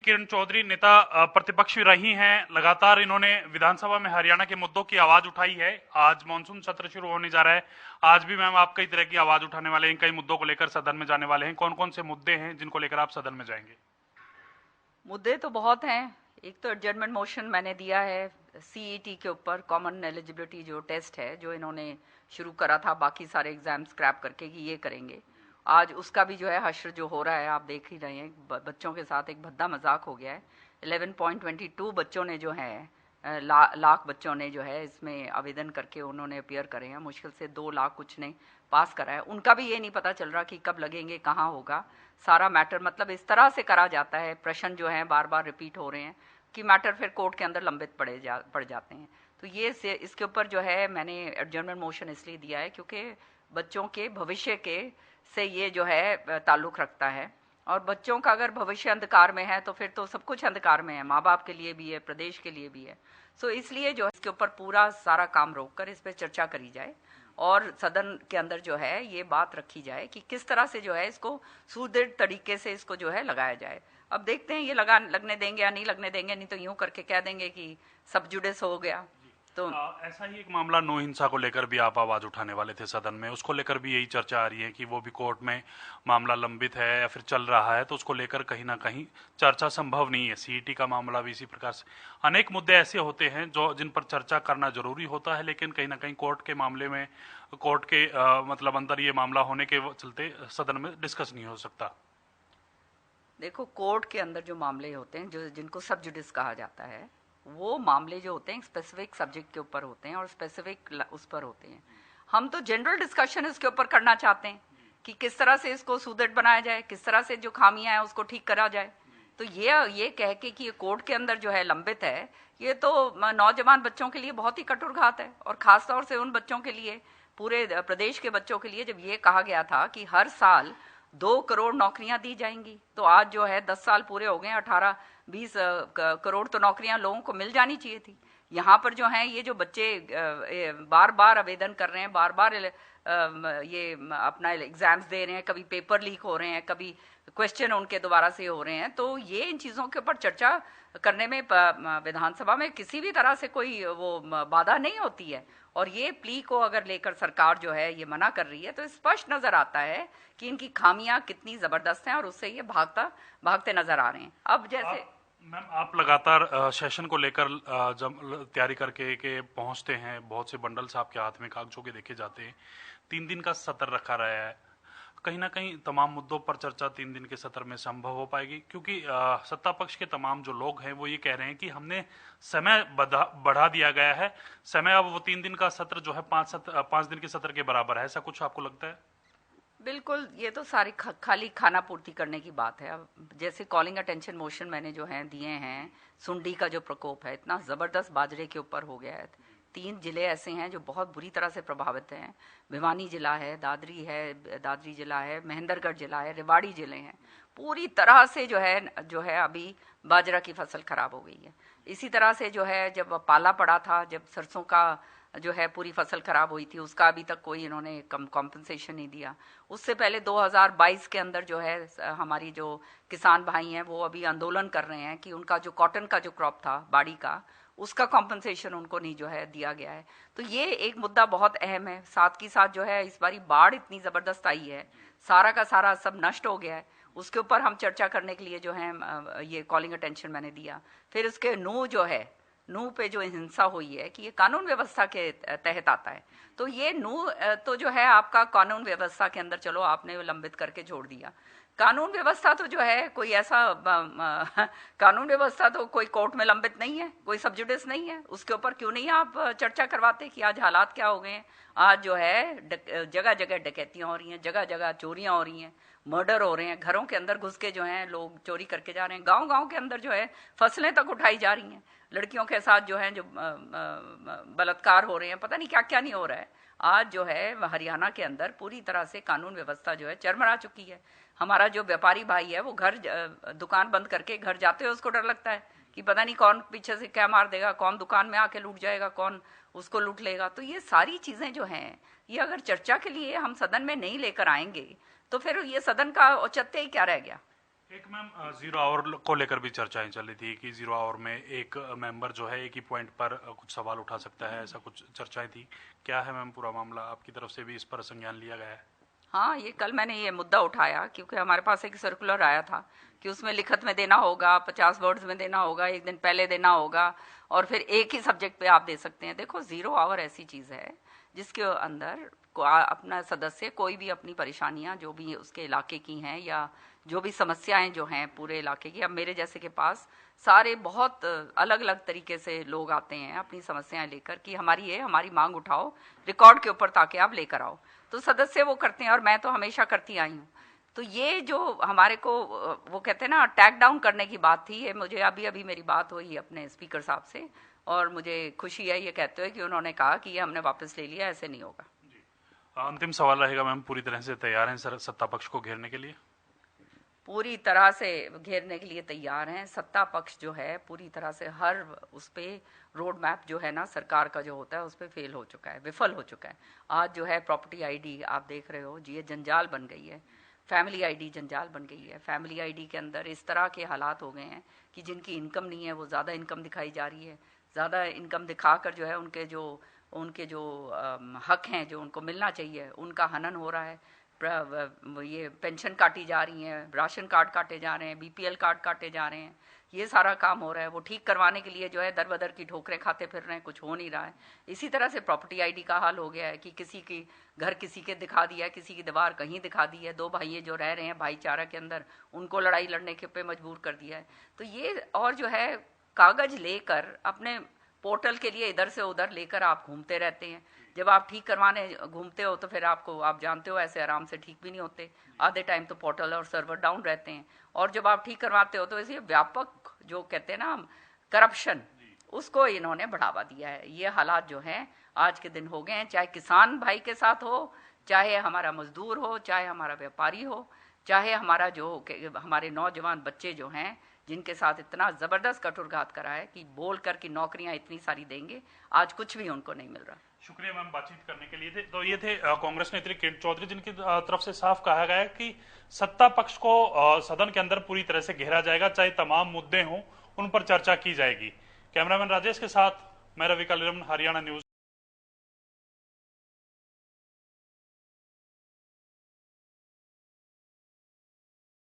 किरण चौधरी नेता प्रतिपक्ष रही हैं। लगातार इन्होंने विधानसभा में हरियाणा के मुद्दों की आवाज उठाई है। आज मानसून सत्र शुरू होने जा रहा है। आज भी मैम आप कई तरह की आवाज उठाने वाले हैं, कई मुद्दों को लेकर सदन में जाने वाले हैं। कौन कौन से मुद्दे हैं जिनको लेकर आप सदन में जाएंगे? मुद्दे तो बहुत हैं। एक तो एडजर्नमेंट मोशन मैंने दिया है सीईटी के ऊपर, कॉमन एलिजिबिलिटी जो टेस्ट है जो इन्होंने शुरू करा था बाकी सारे एग्जाम स्क्रैप करके कि ये करेंगे। आज उसका भी जो है हश्र जो हो रहा है आप देख ही रहे हैं। बच्चों के साथ एक भद्दा मजाक हो गया है। 11.22 बच्चों ने जो है लाख बच्चों ने जो है इसमें आवेदन करके उन्होंने अपियर करे हैं। मुश्किल से 2 लाख कुछ ने पास करा है। उनका भी ये नहीं पता चल रहा कि कब लगेंगे, कहाँ होगा। सारा मैटर मतलब इस तरह से करा जाता है, प्रश्न जो हैं बार बार रिपीट हो रहे हैं कि मैटर फिर कोर्ट के अंदर लंबित पड़ जाते हैं। तो ये इसके ऊपर जो है मैंने एडजर्नमेंट मोशन इसलिए दिया है क्योंकि बच्चों के भविष्य के से ये जो है ताल्लुक़ रखता है। और बच्चों का अगर भविष्य अंधकार में है तो फिर तो सब कुछ अंधकार में है, माँ बाप के लिए भी है, प्रदेश के लिए भी है। सो इसलिए जो है इसके ऊपर पूरा सारा काम रोककर इस पर चर्चा करी जाए और सदन के अंदर जो है ये बात रखी जाए कि किस तरह से जो है इसको सुदृढ़ तरीके से इसको जो है लगाया जाए। अब देखते हैं ये लगने देंगे या नहीं लगने देंगे, नहीं तो यूं करके कह देंगे कि सब जुडिस हो गया। तो ऐसा ही एक मामला नो हिंसा को लेकर भी आप आवाज उठाने वाले थे सदन में। उसको लेकर भी यही चर्चा आ रही है कि वो भी कोर्ट में मामला लंबित है या फिर चल रहा है, तो उसको लेकर कहीं ना कहीं चर्चा संभव नहीं है। सीईटी का मामला भी इसी प्रकार से अनेक मुद्दे ऐसे होते हैं जो जिन पर चर्चा करना जरूरी होता है, लेकिन कहीं ना कहीं कोर्ट के मामले में कोर्ट के मतलब अंदर ये मामला होने के चलते सदन में डिस्कस नहीं हो सकता। देखो, कोर्ट के अंदर जो मामले होते हैं जो जिनको सब जुडिस कहा जाता है, वो मामले जो होते हैं स्पेसिफिक सब्जेक्ट के ऊपर होते हैं और स्पेसिफिक उस पर होते हैं। हम तो जनरल डिस्कशन इसके ऊपर करना चाहते हैं कि किस तरह से इसको सुदृढ़ बनाया जाए, किस तरह से जो खामियां हैं उसको ठीक करा जाए। तो ये कह के कि ये कोर्ट के अंदर जो है लंबित है, ये तो नौजवान बच्चों के लिए बहुत ही कठोर घात है। और खासतौर से उन बच्चों के लिए, पूरे प्रदेश के बच्चों के लिए, जब ये कहा गया था कि हर साल 2 करोड़ नौकरियां दी जाएंगी, तो आज जो है 10 साल पूरे हो गए, 18-20 करोड़ तो नौकरियां लोगों को मिल जानी चाहिए थी। यहाँ पर जो हैं ये जो बच्चे बार बार आवेदन कर रहे हैं, बार बार ये अपना एग्जाम्स दे रहे हैं, कभी पेपर लीक हो रहे हैं, कभी क्वेश्चन उनके दोबारा से हो रहे हैं। तो ये इन चीज़ों के ऊपर चर्चा करने में विधानसभा में किसी भी तरह से कोई वो बाधा नहीं होती है। और ये प्ली को अगर लेकर सरकार जो है ये मना कर रही है तो स्पष्ट नजर आता है कि इनकी खामियां कितनी जबरदस्त हैं और उससे ये भागते नजर आ रहे हैं। अब जैसे मैम आप लगातार सेशन को लेकर जब तैयारी करके के पहुंचते हैं, बहुत से बंडल्स आपके हाथ में कागजों के देखे जाते हैं। 3 दिन का सत्र रखा रहा है। कहीं ना कहीं तमाम मुद्दों पर चर्चा 3 दिन के सत्र में संभव हो पाएगी, क्योंकि सत्ता पक्ष के तमाम जो लोग हैं वो ये कह रहे हैं कि हमने समय बढ़ा दिया गया है। समय अब वो 3 दिन का सत्र जो है 5 दिन के सत्र के बराबर है। ऐसा कुछ आपको लगता है? बिल्कुल, ये तो सारी खाली खाना पूर्ति करने की बात है। अब जैसे कॉलिंग अटेंशन मोशन मैंने जो है दिए हैं, सुंडी का जो प्रकोप है इतना ज़बरदस्त बाजरे के ऊपर हो गया है। 3 जिले ऐसे हैं जो बहुत बुरी तरह से प्रभावित हैं। भिवानी जिला है, दादरी जिला है, महेंद्रगढ़ जिला है, रेवाड़ी जिले हैं। पूरी तरह से जो है अभी बाजरा की फसल खराब हो गई है। इसी तरह से जो है जब पाला पड़ा था, जब सरसों का जो है पूरी फसल खराब हुई थी, उसका अभी तक कोई इन्होंने कॉम्पनसेशन नहीं दिया। उससे पहले 2022 के अंदर जो है हमारी जो किसान भाई हैं वो अभी आंदोलन कर रहे हैं कि उनका जो कॉटन का जो क्रॉप था बाड़ी का, उसका कॉम्पनसेशन उनको नहीं जो है दिया गया है। तो ये एक मुद्दा बहुत अहम है। साथ ही साथ जो है इस बारी बाढ़ इतनी ज़बरदस्त आई है, सारा का सारा सब नष्ट हो गया है। उसके ऊपर हम चर्चा करने के लिए जो है ये कॉलिंग अटेंशन मैंने दिया। फिर उसके नूह पे जो हिंसा हुई है कि ये कानून व्यवस्था के तहत आता है। तो ये नूह तो जो है आपका कानून व्यवस्था के अंदर, चलो आपने लंबित करके छोड़ दिया। कानून व्यवस्था तो जो है कोई ऐसा कानून व्यवस्था तो कोई कोर्ट में लंबित नहीं है, कोई सब जुडिस नहीं है। उसके ऊपर क्यों नहीं आप चर्चा करवाते कि आज हालात क्या हो गए हैं। आज जो है जगह जगह डकैतियां हो रही हैं, जगह जगह चोरियां हो रही हैं, मर्डर हो रहे हैं, घरों के अंदर घुस के जो हैं लोग चोरी करके जा रहे हैं, गांव गांव के अंदर जो है फसलें तक उठाई जा रही हैं, लड़कियों के साथ जो है जो बलात्कार हो रहे हैं, पता नहीं क्या क्या नहीं हो रहा है। आज जो है हरियाणा के अंदर पूरी तरह से कानून व्यवस्था जो है चरमरा चुकी है। हमारा जो व्यापारी भाई है वो घर दुकान बंद करके घर जाते हुए उसको डर लगता है कि पता नहीं कौन पीछे से क्या मार देगा, कौन दुकान में आके लूट जाएगा, कौन उसको लूट लेगा। तो ये सारी चीज़ें जो हैं ये अगर चर्चा के लिए हम सदन में नहीं लेकर आएंगे तो फिर ये सदन का औचित्य ही क्या रह गया। एक मैम जीरो आवर को लेकर भी चर्चाएं चल रही थी कि जीरो आवर में एक मेंबर जो है एक ही पॉइंट पर कुछ सवाल उठा सकता है, ऐसा कुछ चर्चाएं थी। क्या है मैम पूरा मामला, आपकी तरफ से भी इस पर संज्ञान लिया गया है? हाँ, ये कल मैंने ये मुद्दा उठाया क्योंकि हमारे पास एक सर्कुलर आया था कि उसमें लिखत में देना होगा, 50 वर्ड्स में देना होगा, एक दिन पहले देना होगा, और फिर एक ही सब्जेक्ट पे आप दे सकते हैं। देखो, जीरो आवर ऐसी चीज़ है जिसके अंदर अपना सदस्य कोई भी अपनी परेशानियां जो भी उसके इलाके की हैं या जो भी समस्याएं जो हैं पूरे इलाके की, अब मेरे जैसे के पास सारे बहुत अलग अलग तरीके से लोग आते हैं अपनी समस्याएं लेकर कि हमारी मांग उठाओ रिकॉर्ड के ऊपर ताकि आप लेकर आओ, तो सदस्य वो करते हैं और मैं तो हमेशा करती आई हूँ। तो ये जो हमारे को वो कहते हैं ना टैग डाउन करने की बात थी, ये मुझे अभी अभी मेरी बात हुई अपने स्पीकर साहब से और मुझे खुशी है ये कहते हुए कि उन्होंने कहा कि ये हमने वापस ले लिया, ऐसे नहीं होगा। अंतिम सवाल रहेगा मैम, पूरी तरह से तैयार हैं सत्ता पक्ष को घेरने के लिए? पूरी तरह से घेरने के लिए तैयार हैं। सत्ता पक्ष जो है पूरी तरह से हर उस पे रोड मैप जो है ना सरकार का जो होता है उस पे फेल हो चुका है, विफल हो चुका है। आज जो है प्रॉपर्टी आईडी आप देख रहे हो जी, ये जंजाल बन गई है। फैमिली आईडी जंजाल बन गई है। फैमिली आईडी के अंदर इस तरह के हालात हो गए हैं कि जिनकी इनकम नहीं है वो ज़्यादा इनकम दिखाई जा रही है। ज़्यादा इनकम दिखाकर जो है उनके जो हक हैं जो उनको मिलना चाहिए उनका हनन हो रहा है। ये पेंशन काटी जा रही हैं, राशन कार्ड काटे जा रहे हैं, बीपीएल कार्ड काटे जा रहे हैं, ये सारा काम हो रहा है। वो ठीक करवाने के लिए जो है दर बदर की ठोकरें खाते फिर रहे हैं, कुछ हो नहीं रहा है। इसी तरह से प्रॉपर्टी आईडी का हाल हो गया है कि किसी की घर किसी के दिखा दिया, किसी की दीवार कहीं दिखा दी है। दो भाई जो रह रहे हैं भाईचारा के अंदर उनको लड़ाई लड़ने के पे मजबूर कर दिया है। तो ये और जो है कागज लेकर अपने पोर्टल के लिए इधर से उधर लेकर आप घूमते रहते हैं। जब आप ठीक करवाने घूमते हो तो फिर आप जानते हो ऐसे आराम से ठीक भी नहीं होते। आधे टाइम तो पोर्टल और सर्वर डाउन रहते हैं, और जब आप ठीक करवाते हो तो ऐसे व्यापक जो कहते हैं ना करप्शन, उसको इन्होंने बढ़ावा दिया है। ये हालात जो हैं आज के दिन हो गए हैं, चाहे किसान भाई के साथ हो, चाहे हमारा मजदूर हो, चाहे हमारा व्यापारी हो, चाहे हमारे नौजवान बच्चे जो हैं जिनके साथ इतना ज़बरदस्त कठोरघात करा है कि बोल कर कि नौकरियां इतनी सारी देंगे, आज कुछ भी उनको नहीं मिल रहा। शुक्रिया मैम बातचीत करने के लिए। तो ये थे कांग्रेस नेत्री किरण चौधरी, जिनकी तरफ से साफ कहा गया है कि सत्ता पक्ष को सदन के अंदर पूरी तरह से घेरा जाएगा, चाहे तमाम मुद्दे हों उन पर चर्चा की जाएगी। कैमरामैन राजेश के साथ मैं रवि कालीरमन, हरियाणा न्यूज।